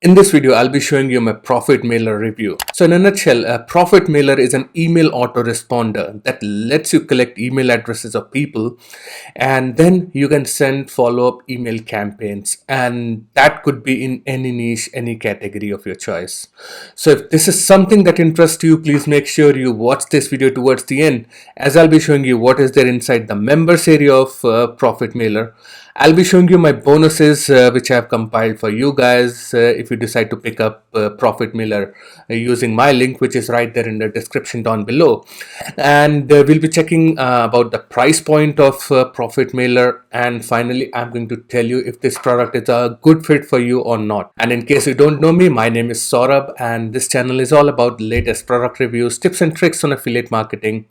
In this video, I'll be showing you my ProfitMailrr review. So in a nutshell, ProfitMailrr is an email autoresponder that lets you collect email addresses of people, and then you can send follow-up email campaigns, and that could be in any niche, any category of your choice. So if this is something that interests you, please make sure you watch this video towards the end, as I'll be showing you what is there inside the members area of ProfitMailrr. I'll be showing you my bonuses which I have compiled for you guys if you decide to pick up ProfitMailrr using my link, which is right there in the description down below. And we'll be checking about the price point of ProfitMailrr, and finally I'm going to tell you if this product is a good fit for you or not. And in case you don't know me, my name is Saurabh, and this channel is all about latest product reviews, tips and tricks on affiliate marketing,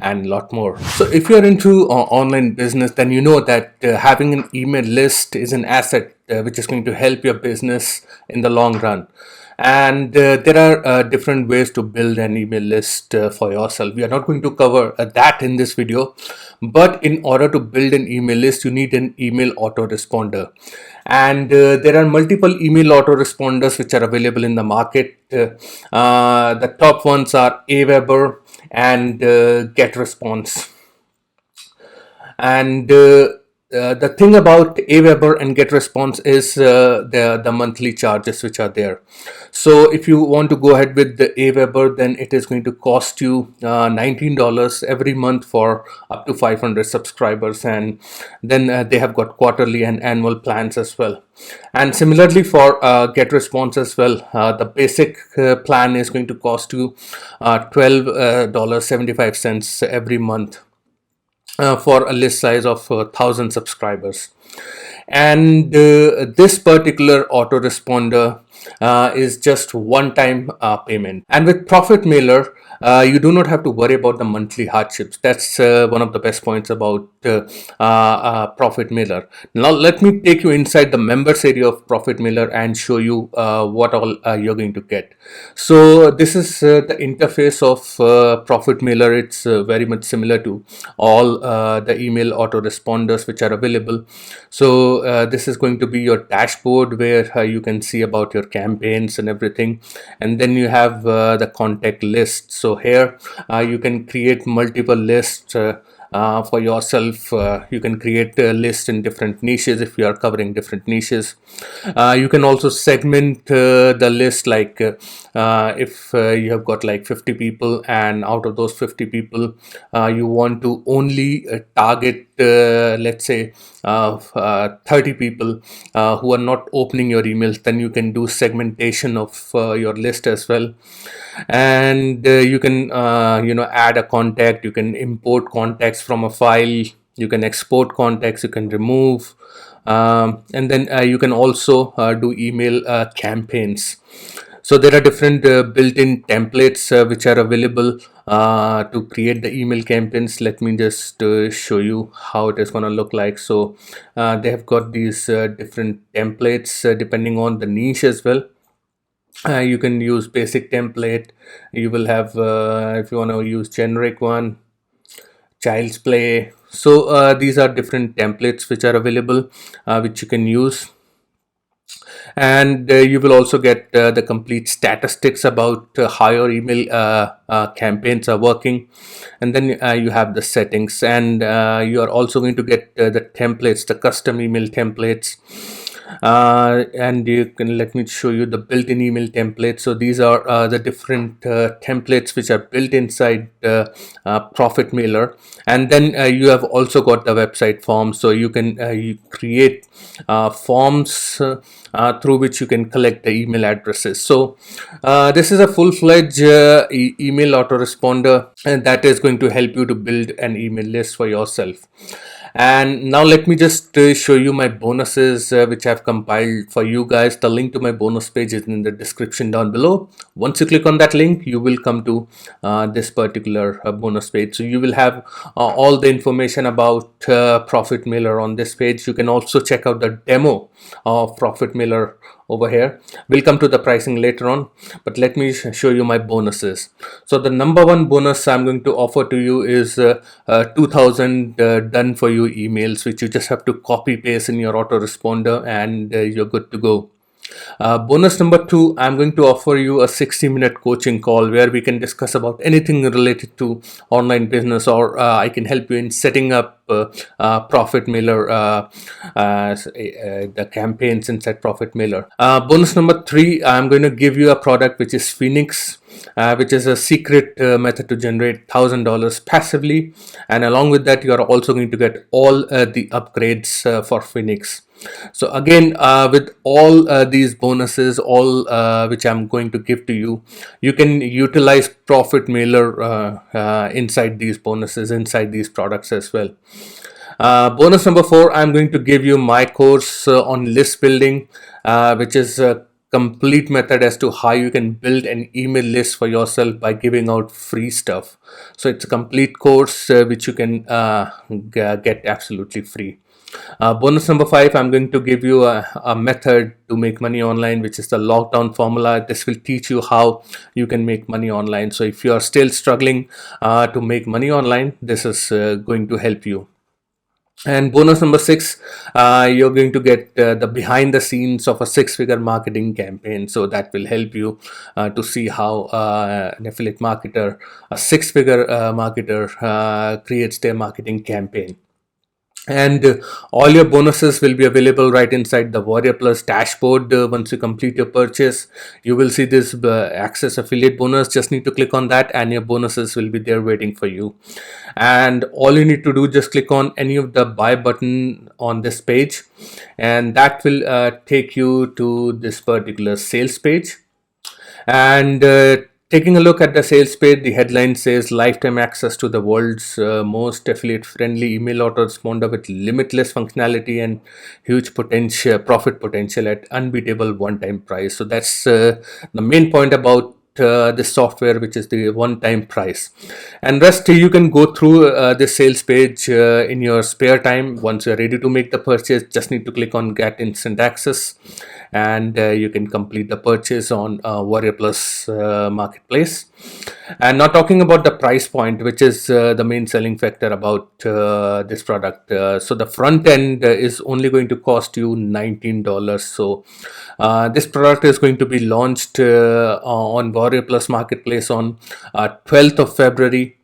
and a lot more. So if you're into online business, then you know that having an email list is an asset which is going to help your business in the long run. And there are different ways to build an email list for yourself. We are not going to cover that in this video, but in order to build an email list, you need an email autoresponder. And there are multiple email autoresponders which are available in the market. The top ones are Aweber and GetResponse. And the thing about Aweber and GetResponse is the monthly charges which are there. So if you want to go ahead with the Aweber, then it is going to cost you $19 every month for up to 500 subscribers, and then they have got quarterly and annual plans as well. And similarly for GetResponse as well, the basic plan is going to cost you $12.75 every month. For a list size of 1,000 subscribers. And this particular autoresponder is just one-time payment. And with ProfitMailrr, you do not have to worry about the monthly hardships. That's one of the best points about ProfitMailrr. Now let me take you inside the members area of ProfitMailrr and show you what all you're going to get. So this is the interface of ProfitMailrr. It's very much similar to all the email autoresponders which are available. So this is going to be your dashboard where you can see about your campaigns and everything, and then you have the contact list. So here you can create multiple lists for yourself. You can create a list in different niches if you are covering different niches. You can also segment the list, like if you have got like 50 people, and out of those 50 people you want to only target let's say 30 people who are not opening your emails, then you can do segmentation of your list as well. And you can add a contact, you can import contacts from a file, you can export contacts, you can remove, and then you can also do email campaigns. So there are different built-in templates which are available to create the email campaigns. Let me just show you how it is going to look like. So they have got these different templates depending on the niche as well. You can use basic template. You will have if you want to use generic one, child's play. So these are different templates which are available which you can use. And you will also get the complete statistics about how your email campaigns are working. And then you have the settings, and you are also going to get the templates, the custom email templates. And you can, let me show you the built-in email templates. So these are the different templates which are built inside ProfitMailrr. And then you have also got the website forms, so you can you create forms through which you can collect the email addresses. So this is a full-fledged email autoresponder, and that is going to help you to build an email list for yourself. And now let me just show you my bonuses which I've compiled for you guys. The link to my bonus page is in the description down below. Once you click on that link, you will come to this particular bonus page. So you will have all the information about ProfitMailrr on this page. You can also check out the demo of ProfitMailrr over here. We'll come to the pricing later on, but let me show you my bonuses. So the number one bonus I'm going to offer to you is 2000 done for you emails, which you just have to copy paste in your autoresponder, and you're good to go. Bonus number two, I'm going to offer you a 60-minute coaching call where we can discuss about anything related to online business, or I can help you in setting up ProfitMailrr, the campaigns inside ProfitMailrr. Bonus number three, I'm going to give you a product which is Phoenix, which is a secret method to generate $1,000 passively, and along with that you are also going to get all the upgrades for Phoenix. So again, with all these bonuses, all which I'm going to give to you, you can utilize ProfitMailrr inside these bonuses, inside these products as well. Bonus number four, I'm going to give you my course on list building, which is a complete method as to how you can build an email list for yourself by giving out free stuff. So it's a complete course which you can get absolutely free. Bonus number five, I'm going to give you a method to make money online, which is the lockdown formula. This will teach you how you can make money online. So if you are still struggling to make money online, this is going to help you. And bonus number six, you're going to get the behind the scenes of a 6-figure marketing campaign. So that will help you to see how an affiliate marketer, a 6-figure marketer creates their marketing campaign. And all your bonuses will be available right inside the Warrior Plus dashboard. Once you complete your purchase, you will see this access affiliate bonus. Just need to click on that and your bonuses will be there waiting for you. And all you need to do, just click on any of the buy button on this page, and that will take you to this particular sales page. And taking a look at the sales page, the headline says lifetime access to the world's most affiliate friendly email autoresponder with limitless functionality and huge potential, profit potential at unbeatable one-time price. So that's the main point about this software, which is the one-time price. And rest you can go through this sales page in your spare time. Once you're ready to make the purchase, just need to click on get instant access, and you can complete the purchase on Warrior Plus marketplace. And now talking about the price point, which is the main selling factor about this product. So the front end is only going to cost you $19. So this product is going to be launched on Warrior Plus marketplace on 12th of February.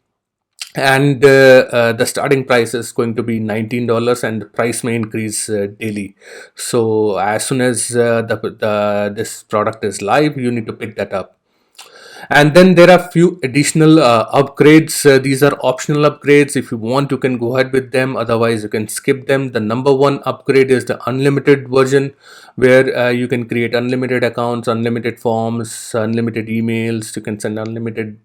And the starting price is going to be $19, and the price may increase daily. So as soon as this product is live, you need to pick that up. And then there are few additional upgrades. These are optional upgrades. If you want, you can go ahead with them, otherwise you can skip them. The number one upgrade is the unlimited version, where you can create unlimited accounts, unlimited forms, unlimited emails. You can send unlimited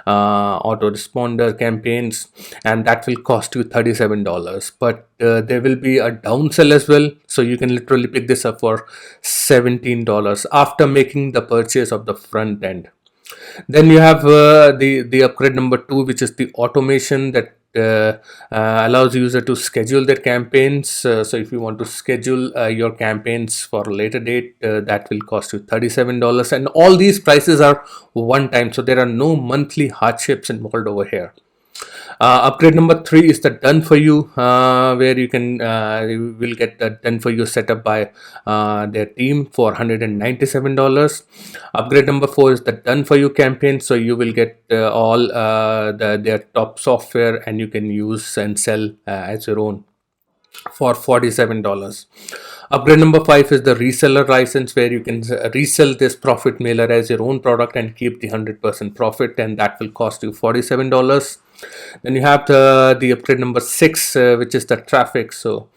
autoresponder campaigns, and that will cost you $37. But there will be a downsell as well, so you can literally pick this up for $17 after making the purchase of the front end. Then you have the upgrade number two, which is the automation that allows user to schedule their campaigns. So if you want to schedule your campaigns for a later date, that will cost you $37. And all these prices are one time, so there are no monthly hardships involved over here. Upgrade number three is the done for you, where you will get the done for you setup by their team for $197. Upgrade number four is the done for you campaign, so you will get all their top software, and you can use and sell as your own for $47. Upgrade number five is the reseller license, where you can resell this ProfitMailrr as your own product and keep the 100% profit, and that will cost you $47. Then you have the upgrade number six, which is the traffic. So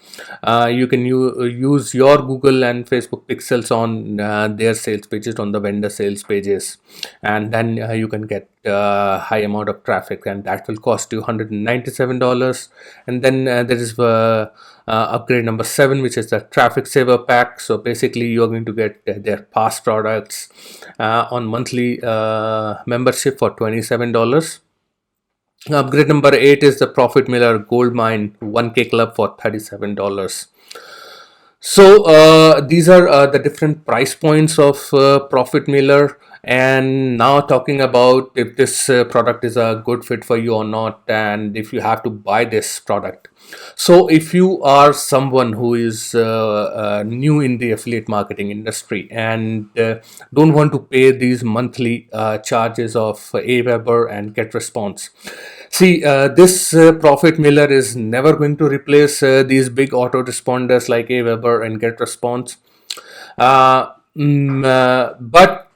you can use your Google and Facebook pixels on their sales pages, on the vendor sales pages, and then you can get high amount of traffic, and that will cost you $197. And then there is upgrade number seven, which is the traffic saver pack. So basically you're going to get their past products on monthly membership for $27. Upgrade number eight is the ProfitMailrr Gold Mine 1K Club for $37. So these are the different price points of ProfitMailrr. And now talking about if this product is a good fit for you or not, and if you have to buy this product. So if you are someone who is new in the affiliate marketing industry and don't want to pay these monthly charges of Aweber and GetResponse, see, this ProfitMailrr is never going to replace these big autoresponders like Aweber and GetResponse. But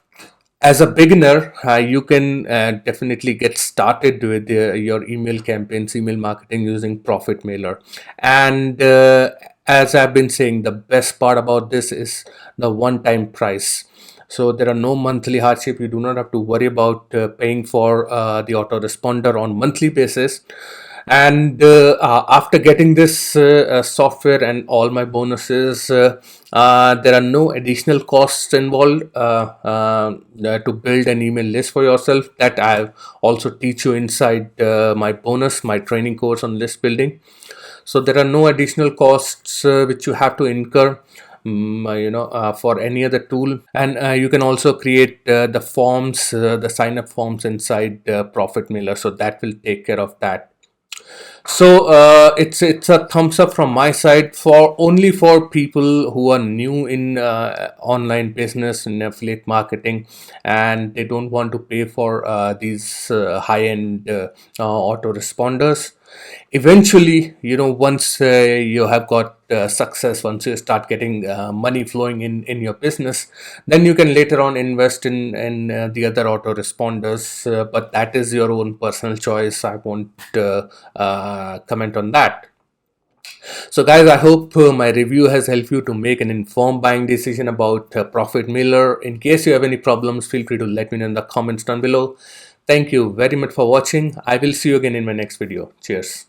as a beginner, you can definitely get started with your email campaigns, email marketing using ProfitMailrr. And as I've been saying, the best part about this is the one-time price. So there are no monthly hardship. You do not have to worry about paying for the autoresponder on monthly basis. And after getting this software and all my bonuses, there are no additional costs involved to build an email list for yourself, that I also teach you inside my bonus, my training course on list building. So there are no additional costs which you have to incur, for any other tool. And you can also create the forms, the sign up forms inside ProfitMailrr, so that will take care of that. So it's a thumbs up from my side, for only for people who are new in online business and affiliate marketing, and they don't want to pay for these high-end autoresponders. Eventually, once you have got success, once you start getting money flowing in your business, then you can later on invest in the other autoresponders, but that is your own personal choice. I won't comment on that. So guys, I hope my review has helped you to make an informed buying decision about ProfitMailrr. In case you have any problems, feel free to let me know in the comments down below. Thank you very much for watching. I will see you again in my next video. Cheers.